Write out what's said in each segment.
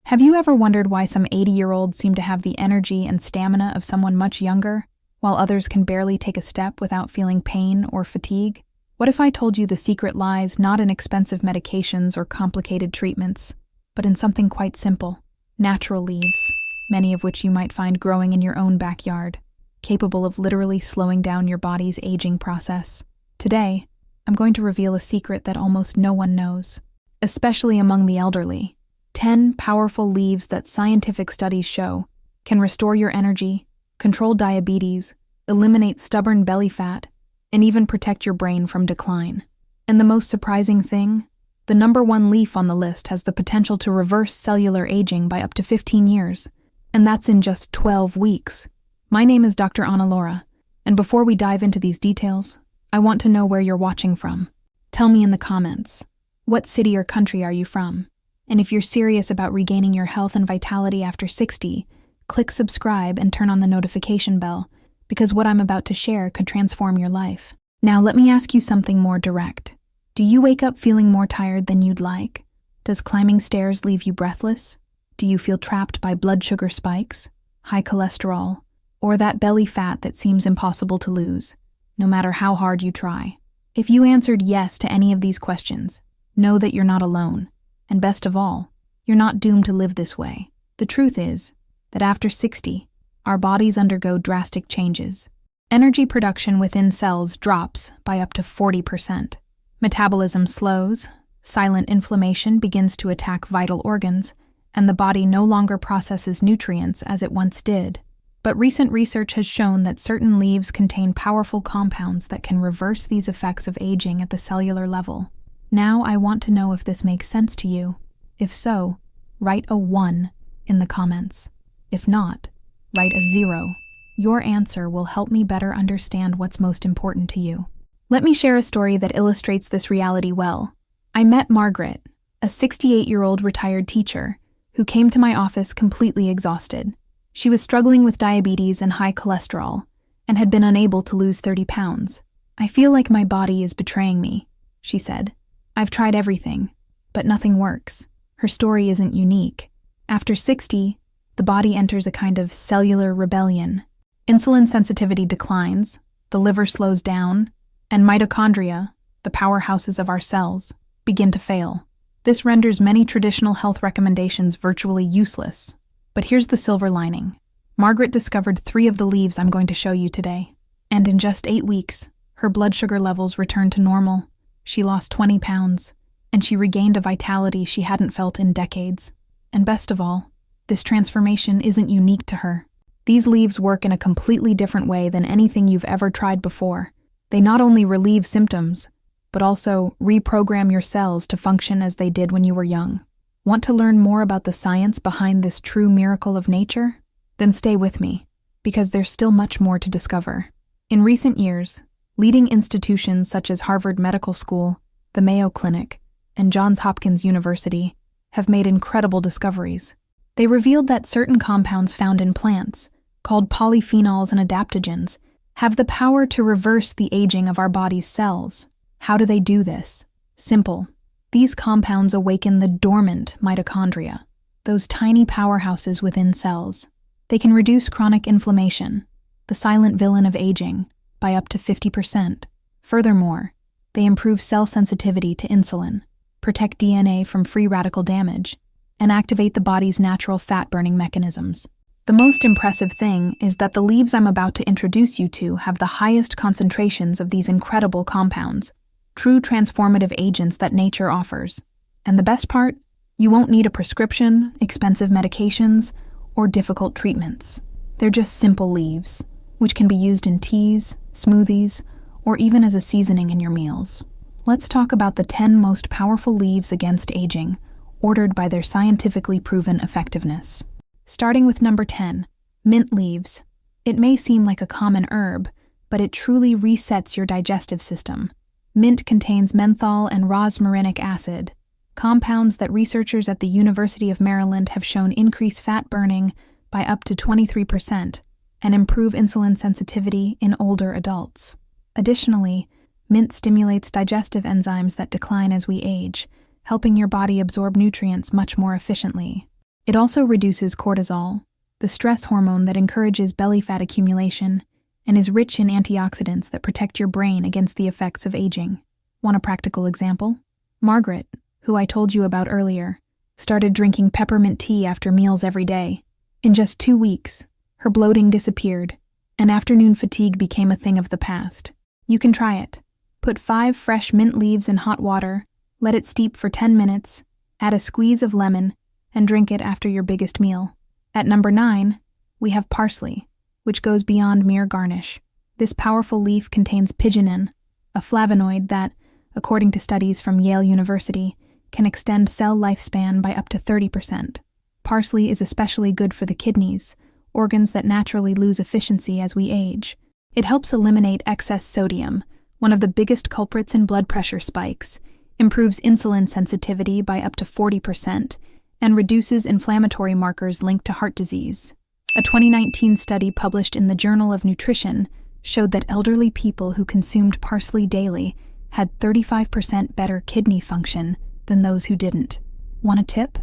Have you ever wondered why some 80-year-olds seem to have the energy and stamina of someone much younger, while others can barely take a step without feeling pain or fatigue? What if I told you the secret lies not in expensive medications or complicated treatments, but in something quite simple: natural leaves, many of which you might find growing in your own backyard, capable of literally slowing down your body's aging process. Today, I'm going to reveal a secret that almost no one knows, especially among the elderly. 10 powerful leaves that scientific studies show can restore your energy, control diabetes, eliminate stubborn belly fat, and even protect your brain from decline. And the most surprising thing? The number one leaf on the list has the potential to reverse cellular aging by up to 15 years, and that's in just 12 weeks. My name is Dr. Ana Laura, and before we dive into these details, I want to know where you're watching from. Tell me in the comments, what city or country are you from? And if you're serious about regaining your health and vitality after 60, click subscribe and turn on the notification bell, because what I'm about to share could transform your life. Now let me ask you something more direct. Do you wake up feeling more tired than you'd like? Does climbing stairs leave you breathless? Do you feel trapped by blood sugar spikes, high cholesterol, or that belly fat that seems impossible to lose, no matter how hard you try? If you answered yes to any of these questions, know that you're not alone. And best of all, you're not doomed to live this way. The truth is that after 60, our bodies undergo drastic changes. Energy production within cells drops by up to 40%. Metabolism slows, silent inflammation begins to attack vital organs, and the body no longer processes nutrients as it once did. But recent research has shown that certain leaves contain powerful compounds that can reverse these effects of aging at the cellular level. Now I want to know if this makes sense to you. If so, write a 1 in the comments. If not, write a 0. Your answer will help me better understand what's most important to you. Let me share a story that illustrates this reality well. I met Margaret, a 68-year-old retired teacher, who came to my office completely exhausted. She was struggling with diabetes and high cholesterol, and had been unable to lose 30 pounds. "I feel like my body is betraying me," she said. "I've tried everything, but nothing works." Her story isn't unique. After 60, the body enters a kind of cellular rebellion. Insulin sensitivity declines, the liver slows down, and mitochondria, the powerhouses of our cells, begin to fail. This renders many traditional health recommendations virtually useless. But here's the silver lining. Margaret discovered 3 of the leaves I'm going to show you today. And in just 8 weeks, her blood sugar levels returned to normal. She lost 20 pounds, and she regained a vitality she hadn't felt in decades. And best of all, this transformation isn't unique to her. These leaves work in a completely different way than anything you've ever tried before. They not only relieve symptoms, but also reprogram your cells to function as they did when you were young. Want to learn more about the science behind this true miracle of nature? Then stay with me, because there's still much more to discover. In recent years, leading institutions such as Harvard Medical School, the Mayo Clinic, and Johns Hopkins University have made incredible discoveries. They revealed that certain compounds found in plants, called polyphenols and adaptogens, have the power to reverse the aging of our body's cells. How do they do this? Simple. These compounds awaken the dormant mitochondria, those tiny powerhouses within cells. They can reduce chronic inflammation, the silent villain of aging, by up to 50%. Furthermore, they improve cell sensitivity to insulin, protect DNA from free radical damage, and activate the body's natural fat-burning mechanisms. The most impressive thing is that the leaves I'm about to introduce you to have the highest concentrations of these incredible compounds, true transformative agents that nature offers. And the best part? You won't need a prescription, expensive medications, or difficult treatments. They're just simple leaves, which can be used in teas, smoothies, or even as a seasoning in your meals. Let's talk about the 10 most powerful leaves against aging, ordered by their scientifically proven effectiveness. Starting with number 10, mint leaves. It may seem like a common herb, but it truly resets your digestive system. Mint contains menthol and rosmarinic acid, compounds that researchers at the University of Maryland have shown increase fat burning by up to 23% and improve insulin sensitivity in older adults. Additionally, mint stimulates digestive enzymes that decline as we age, helping your body absorb nutrients much more efficiently. It also reduces cortisol, the stress hormone that encourages belly fat accumulation, and is rich in antioxidants that protect your brain against the effects of aging. Want a practical example? Margaret, who I told you about earlier, started drinking peppermint tea after meals every day. In just 2 weeks, her bloating disappeared, and afternoon fatigue became a thing of the past. You can try it. Put 5 fresh mint leaves in hot water, let it steep for 10 minutes, add a squeeze of lemon, and drink it after your biggest meal. At number 9, we have parsley, which goes beyond mere garnish. This powerful leaf contains pigeonine, a flavonoid that, according to studies from Yale University, can extend cell lifespan by up to 30%. Parsley is especially good for the kidneys, organs that naturally lose efficiency as we age. It helps eliminate excess sodium, one of the biggest culprits in blood pressure spikes, improves insulin sensitivity by up to 40%, and reduces inflammatory markers linked to heart disease. A 2019 study published in the Journal of Nutrition showed that elderly people who consumed parsley daily had 35% better kidney function than those who didn't. Want a tip?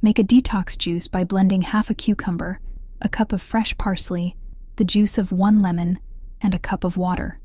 Make a detox juice by blending half a cucumber, a cup of fresh parsley, the juice of 1 lemon, and a cup of water.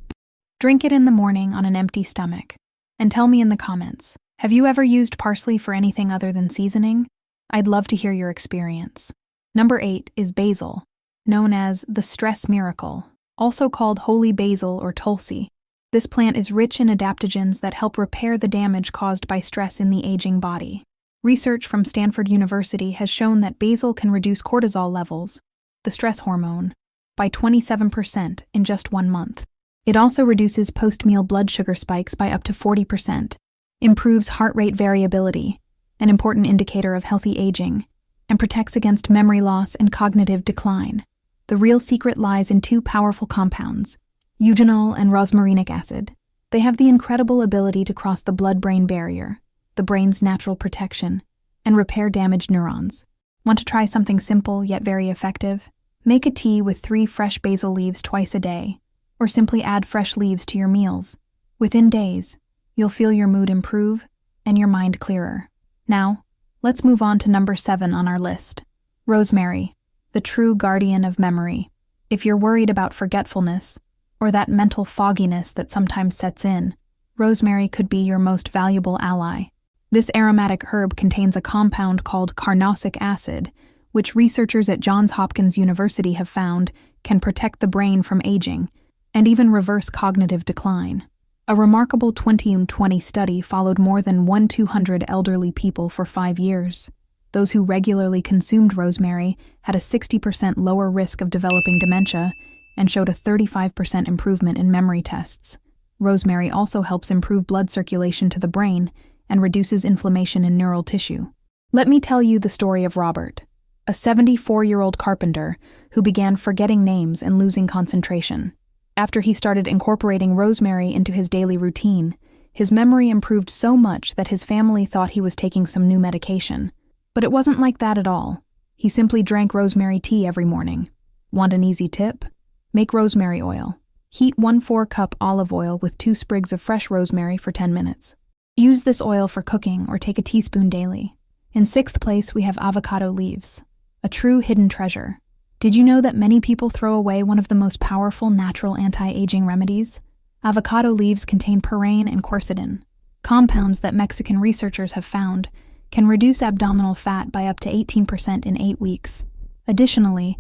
Drink it in the morning on an empty stomach. And tell me in the comments, have you ever used parsley for anything other than seasoning? I'd love to hear your experience. Number 8 is basil, known as the stress miracle, also called holy basil or tulsi. This plant is rich in adaptogens that help repair the damage caused by stress in the aging body. Research from Stanford University has shown that basil can reduce cortisol levels, the stress hormone, by 27% in just 1 month. It also reduces post-meal blood sugar spikes by up to 40%, improves heart rate variability, an important indicator of healthy aging, and protects against memory loss and cognitive decline. The real secret lies in 2 powerful compounds, eugenol and rosmarinic acid. They have the incredible ability to cross the blood-brain barrier, the brain's natural protection, and repair damaged neurons. Want to try something simple yet very effective? Make a tea with 3 fresh basil leaves twice a day, or simply add fresh leaves to your meals. Within days, you'll feel your mood improve and your mind clearer. Now, let's move on to number 7 on our list. Rosemary, the true guardian of memory. If you're worried about forgetfulness, or that mental fogginess that sometimes sets in, rosemary could be your most valuable ally. This aromatic herb contains a compound called carnosic acid, which researchers at Johns Hopkins University have found can protect the brain from aging and even reverse cognitive decline. A remarkable 2020 study followed more than 1,200 elderly people for 5 years. Those who regularly consumed rosemary had a 60% lower risk of developing dementia and showed a 35% improvement in memory tests. Rosemary also helps improve blood circulation to the brain and reduces inflammation in neural tissue. Let me tell you the story of Robert, a 74-year-old carpenter who began forgetting names and losing concentration. After he started incorporating rosemary into his daily routine, his memory improved so much that his family thought he was taking some new medication. But it wasn't like that at all. He simply drank rosemary tea every morning. Want an easy tip? Make rosemary oil. Heat 1/4 cup olive oil with 2 sprigs of fresh rosemary for 10 minutes. Use this oil for cooking or take a teaspoon daily. In 6th place, we have avocado leaves, a true hidden treasure. Did you know that many people throw away one of the most powerful natural anti-aging remedies? Avocado leaves contain purine and quercetin, compounds that Mexican researchers have found can reduce abdominal fat by up to 18% in 8 weeks. Additionally,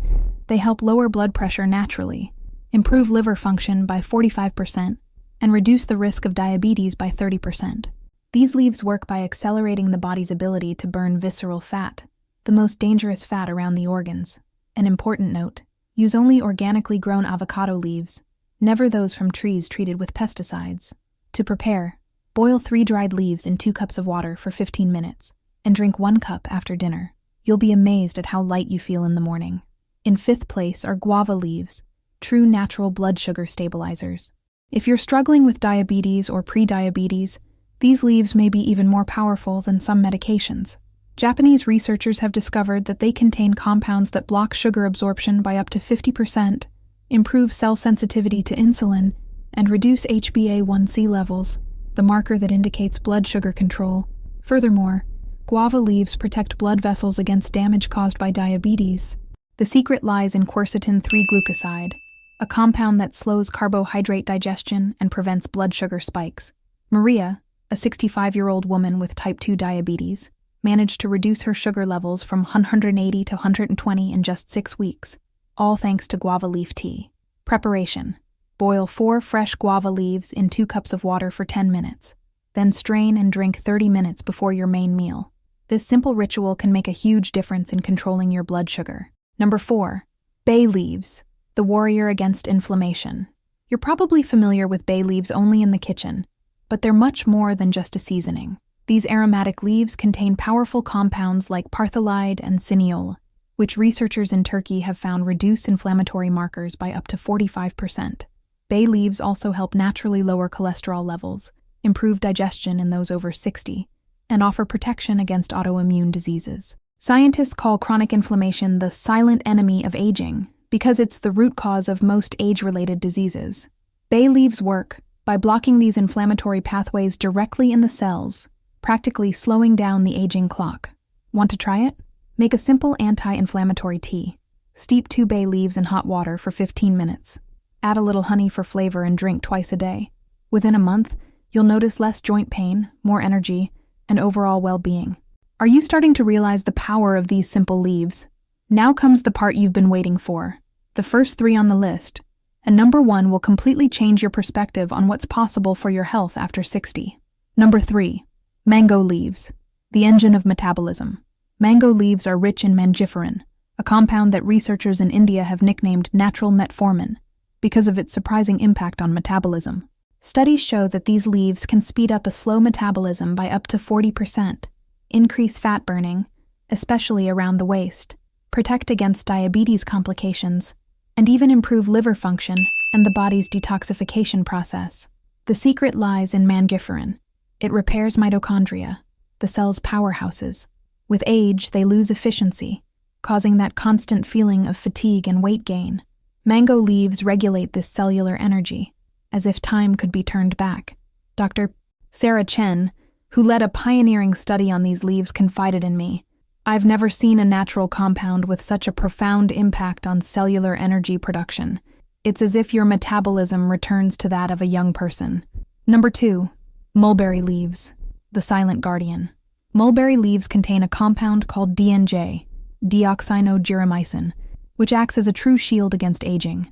they help lower blood pressure naturally, improve liver function by 45%, and reduce the risk of diabetes by 30%. These leaves work by accelerating the body's ability to burn visceral fat, the most dangerous fat around the organs. An important note, use only organically grown avocado leaves, never those from trees treated with pesticides. To prepare, boil 3 dried leaves in 2 cups of water for 15 minutes, and drink 1 cup after dinner. You'll be amazed at how light you feel in the morning. In 5th place are guava leaves, true natural blood sugar stabilizers. If you're struggling with diabetes or pre-diabetes, these leaves may be even more powerful than some medications. Japanese researchers have discovered that they contain compounds that block sugar absorption by up to 50%, improve cell sensitivity to insulin, and reduce HbA1c levels, the marker that indicates blood sugar control. Furthermore, Guava leaves protect blood vessels against damage caused by diabetes. The secret lies in quercetin 3-glucoside, a compound that slows carbohydrate digestion and prevents blood sugar spikes. Maria, a 65-year-old woman with type 2 diabetes, managed to reduce her sugar levels from 180 to 120 in just 6 weeks, all thanks to guava leaf tea. Preparation: boil 4 fresh guava leaves in 2 cups of water for 10 minutes. Then strain and drink 30 minutes before your main meal. This simple ritual can make a huge difference in controlling your blood sugar. Number 4. Bay leaves, the warrior against inflammation. You're probably familiar with bay leaves only in the kitchen, but they're much more than just a seasoning. These aromatic leaves contain powerful compounds like partholide and cineol, which researchers in Turkey have found reduce inflammatory markers by up to 45%. Bay leaves also help naturally lower cholesterol levels, improve digestion in those over 60, and offer protection against autoimmune diseases. Scientists call chronic inflammation the silent enemy of aging because it's the root cause of most age-related diseases. Bay leaves work by blocking these inflammatory pathways directly in the cells, practically slowing down the aging clock. Want to try it? Make a simple anti-inflammatory tea. Steep 2 bay leaves in hot water for 15 minutes. Add a little honey for flavor and drink twice a day. Within a month, you'll notice less joint pain, more energy, and overall well-being. Are you starting to realize the power of these simple leaves? Now comes the part you've been waiting for. The first 3 on the list. And number 1 will completely change your perspective on what's possible for your health after 60. Number 3. Mango leaves, the engine of metabolism. Mango leaves are rich in mangiferin, a compound that researchers in India have nicknamed natural metformin because of its surprising impact on metabolism. Studies show that these leaves can speed up a slow metabolism by up to 40%, increase fat burning, especially around the waist, protect against diabetes complications, and even improve liver function and the body's detoxification process. The secret lies in mangiferin. It repairs mitochondria, the cell's powerhouses. With age, they lose efficiency, causing that constant feeling of fatigue and weight gain. Mango leaves regulate this cellular energy, as if time could be turned back. Dr. Sarah Chen, who led a pioneering study on these leaves, confided in me, "I've never seen a natural compound with such a profound impact on cellular energy production. It's as if your metabolism returns to that of a young person." Number 2. Mulberry leaves, the silent guardian. Mulberry leaves contain a compound called DNJ, deoxynigeromycin, which acts as a true shield against aging.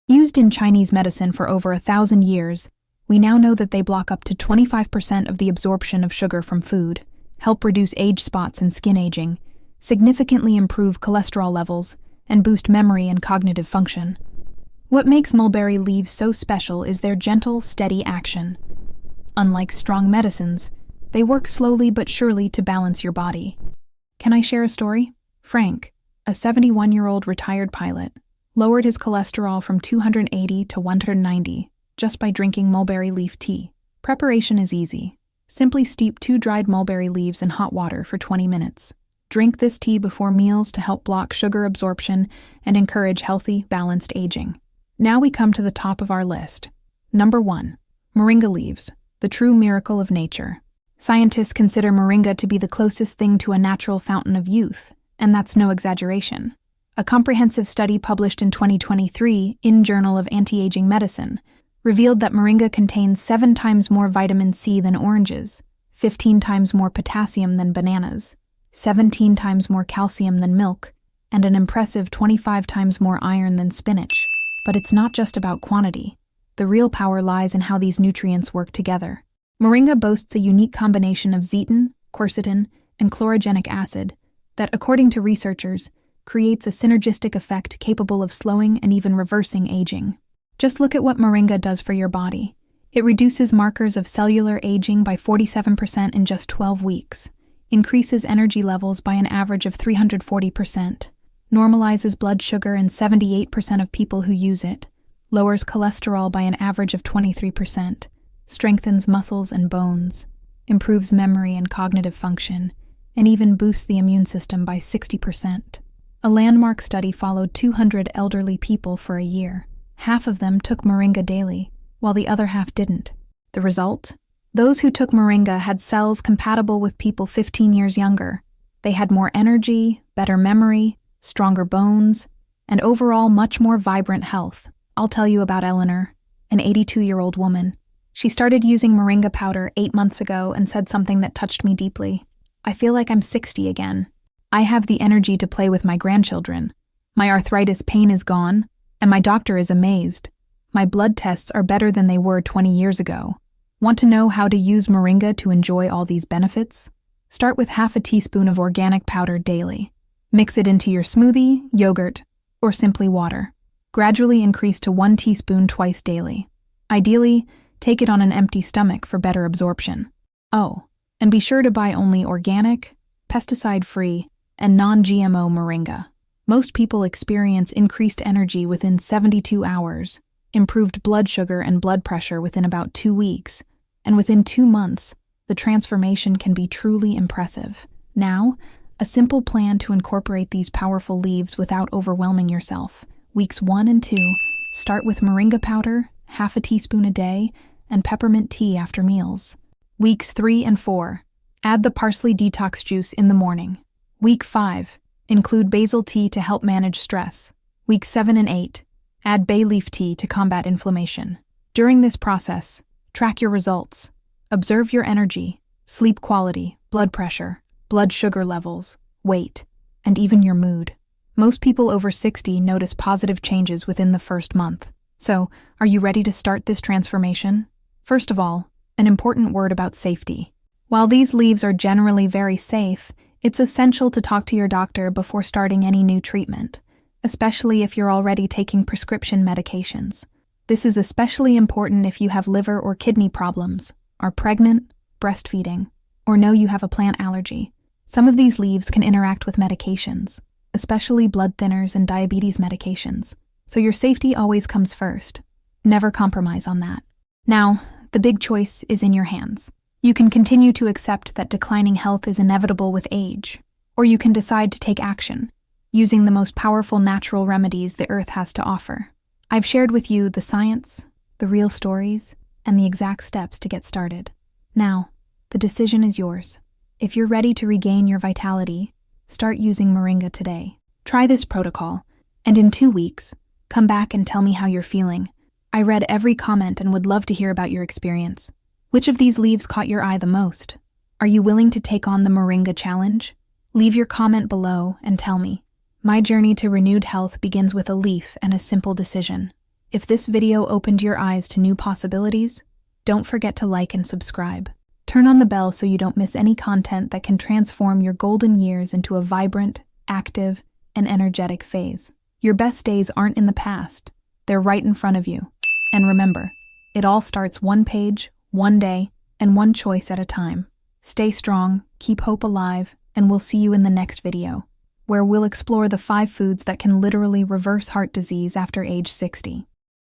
Used in Chinese medicine for over 1,000 years, we now know that they block up to 25% of the absorption of sugar from food, help reduce age spots and skin aging, significantly improve cholesterol levels, and boost memory and cognitive function. What makes mulberry leaves so special is their gentle, steady action. Unlike strong medicines, they work slowly but surely to balance your body. Can I share a story? Frank, a 71-year-old retired pilot, lowered his cholesterol from 280 to 190 just by drinking mulberry leaf tea. Preparation is easy. Simply steep 2 dried mulberry leaves in hot water for 20 minutes. Drink this tea before meals to help block sugar absorption and encourage healthy, balanced aging. Now we come to the top of our list. Number 1. Moringa leaves, the true miracle of nature. Scientists consider moringa to be the closest thing to a natural fountain of youth, and that's no exaggeration. A comprehensive study published in 2023 in Journal of Anti-Aging Medicine revealed that moringa contains 7 times more vitamin C than oranges, 15 times more potassium than bananas, 17 times more calcium than milk, and an impressive 25 times more iron than spinach. But it's not just about quantity. The real power lies in how these nutrients work together. Moringa boasts a unique combination of zeatin, quercetin, and chlorogenic acid that, according to researchers, creates a synergistic effect capable of slowing and even reversing aging. Just look at what moringa does for your body. It reduces markers of cellular aging by 47% in just 12 weeks, increases energy levels by an average of 340%, normalizes blood sugar in 78% of people who use it, lowers cholesterol by an average of 23%, strengthens muscles and bones, improves memory and cognitive function, and even boosts the immune system by 60%. A landmark study followed 200 elderly people for a year. Half of them took moringa daily, while the other half didn't. The result? Those who took moringa had cells compatible with people 15 years younger. They had more energy, better memory, stronger bones, and overall much more vibrant health. I'll tell you about Eleanor, an 82-year-old woman. She started using moringa powder 8 months ago and said something that touched me deeply. I feel like I'm 60 again. I have the energy to play with my grandchildren. My arthritis pain is gone, and my doctor is amazed. My blood tests are better than they were 20 years ago. Want to know how to use moringa to enjoy all these benefits? Start with half a teaspoon of organic powder daily. Mix it into your smoothie, yogurt, or simply water. Gradually increase to 1 teaspoon twice daily. Ideally, take it on an empty stomach for better absorption. Oh, and be sure to buy only organic, pesticide-free, and non-GMO moringa. Most people experience increased energy within 72 hours, improved blood sugar and blood pressure within about 2 weeks, and within 2 months, the transformation can be truly impressive. Now, a simple plan to incorporate these powerful leaves without overwhelming yourself. Weeks 1 and 2, start with moringa powder, half a teaspoon a day, and peppermint tea after meals. Weeks 3 and 4, add the parsley detox juice in the morning. Week 5, include basil tea to help manage stress. Week 7 and 8, add bay leaf tea to combat inflammation. During this process, track your results. Observe your energy, sleep quality, blood pressure, blood sugar levels, weight, and even your mood. Most people over 60 notice positive changes within the first month. So, are you ready to start this transformation? First of all, an important word about safety. While these leaves are generally very safe, it's essential to talk to your doctor before starting any new treatment, especially if you're already taking prescription medications. This is especially important if you have liver or kidney problems, are pregnant, breastfeeding, or know you have a plant allergy. Some of these leaves can interact with medications, especially blood thinners and diabetes medications, so your safety always comes first. Never compromise on that. Now, the big choice is in your hands. You can continue to accept that declining health is inevitable with age, or you can decide to take action, using the most powerful natural remedies the earth has to offer. I've shared with you the science, the real stories, and the exact steps to get started. Now, the decision is yours. If you're ready to regain your vitality, start using moringa today. Try this protocol, and in 2 weeks, come back and tell me how you're feeling. I read every comment and would love to hear about your experience. Which of these leaves caught your eye the most? Are you willing to take on the moringa challenge? Leave your comment below and tell me. My journey to renewed health begins with a leaf and a simple decision. If this video opened your eyes to new possibilities, don't forget to like and subscribe. Turn on the bell so you don't miss any content that can transform your golden years into a vibrant, active, and energetic phase. Your best days aren't in the past. They're right in front of you. And remember, it all starts one page, one day, and one choice at a time. Stay strong, keep hope alive, and we'll see you in the next video, where we'll explore the 5 foods that can literally reverse heart disease after age 60.